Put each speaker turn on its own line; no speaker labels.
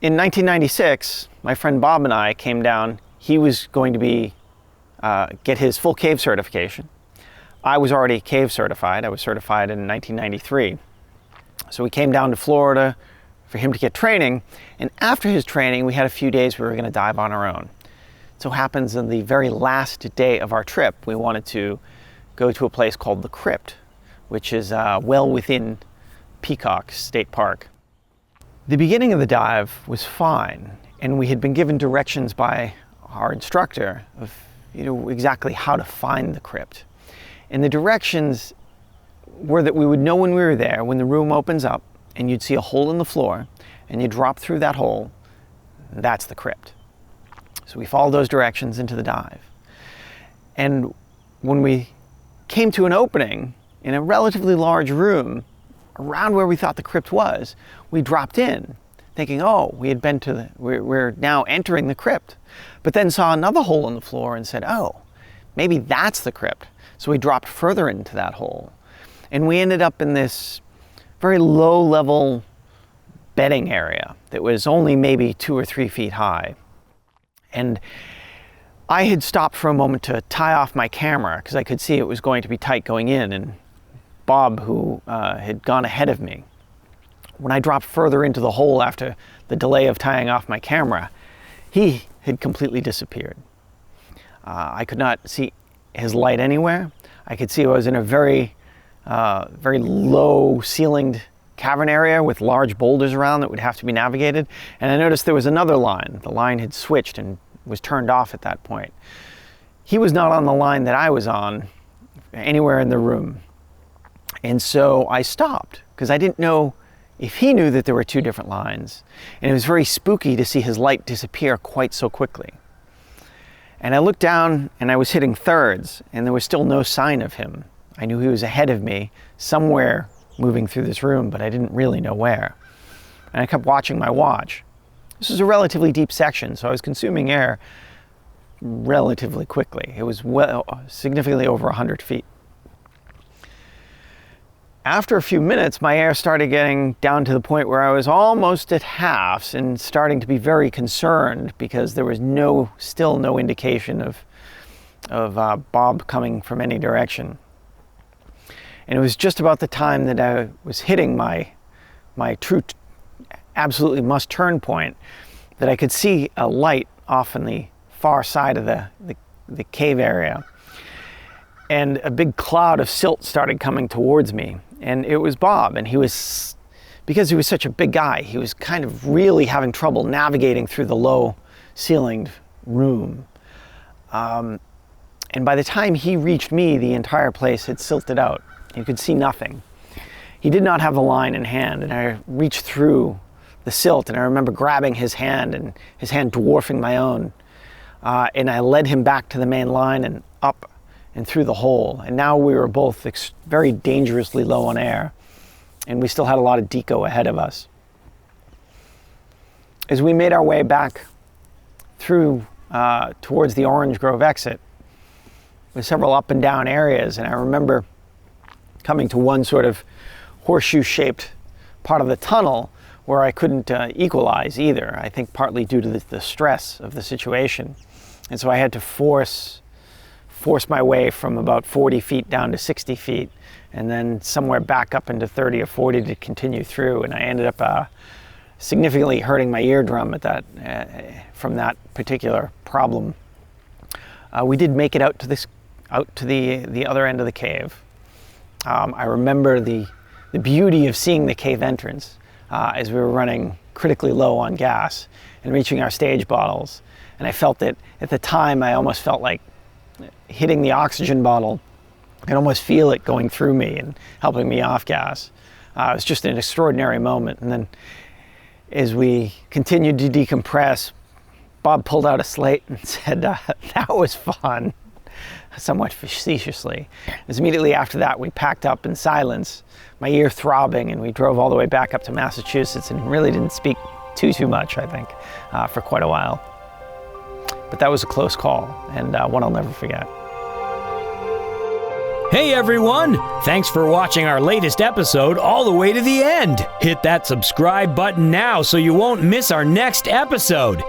in 1996, my friend Bob and I came down. He was going to get his full cave certification. I was already cave certified. I was certified in 1993. So we came down to Florida for him to get training, and after his training, we had a few days we were going to dive on our own. It so happens on the very last day of our trip, we wanted to go to a place called the Crypt, which is well within Peacock State Park. The beginning of the dive was fine, and we had been given directions by our instructor of exactly how to find the crypt. And the directions were that we would know when we were there, when the room opens up and you'd see a hole in the floor and you drop through that hole, that's the crypt. So we followed those directions into the dive. And when we came to an opening in a relatively large room around where we thought the crypt was, we dropped in thinking, oh, we're now entering the crypt. But then saw another hole in the floor and said, oh, maybe that's the crypt. So we dropped further into that hole. And we ended up in this very low-level bedding area that was only maybe 2 or 3 feet high. And I had stopped for a moment to tie off my camera because I could see it was going to be tight going in. And Bob, who had gone ahead of me, when I dropped further into the hole after the delay of tying off my camera, he had completely disappeared. I could not see his light anywhere. I could see I was in a very low ceilinged cavern area with large boulders around that would have to be navigated. And I noticed there was another line. The line had switched and was turned off at that point. He was not on the line that I was on anywhere in the room. And so I stopped because I didn't know if he knew that there were 2 different lines. And it was very spooky to see his light disappear quite so quickly. And I looked down and I was hitting thirds and there was still no sign of him. I knew he was ahead of me somewhere moving through this room, but I didn't really know where. And I kept watching my watch. This was a relatively deep section, so I was consuming air relatively quickly. It was significantly over 100 feet. After a few minutes, my air started getting down to the point where I was almost at halves and starting to be very concerned because there was still no indication of Bob coming from any direction. And it was just about the time that I was hitting my true, absolutely must turn point that I could see a light off on the far side of the cave area. And a big cloud of silt started coming towards me. And it was Bob, and because he was such a big guy, he was kind of really having trouble navigating through the low ceilinged room. And by the time he reached me, the entire place had silted out. You could see nothing. He did not have a line in hand, and I reached through the silt, and I remember grabbing his hand, and his hand dwarfing my own. And I led him back to the main line and up and through the hole. And now we were both very dangerously low on air, and we still had a lot of deco ahead of us. As we made our way back through towards the Orange Grove exit, with several up and down areas, and I remember coming to one sort of horseshoe-shaped part of the tunnel where I couldn't equalize either, I think partly due to the stress of the situation. And so I had to force my way from about 40 feet down to 60 feet, and then somewhere back up into 30 or 40 to continue through. And I ended up significantly hurting my eardrum from that particular problem. We did make it out to the other end of the cave. I remember the beauty of seeing the cave entrance as we were running critically low on gas and reaching our stage bottles. And I felt that at the time I almost felt like hitting the oxygen bottle. I could almost feel it going through me and helping me off gas. It was just an extraordinary moment. And then as we continued to decompress, Bob pulled out a slate and said, that was fun, somewhat facetiously. As immediately after that, we packed up in silence, my ear throbbing, and we drove all the way back up to Massachusetts and really didn't speak too much, I think, for quite a while. But that was a close call, and one I'll never forget.
Hey everyone! Thanks for watching our latest episode all the way to the end. Hit that subscribe button now so you won't miss our next episode.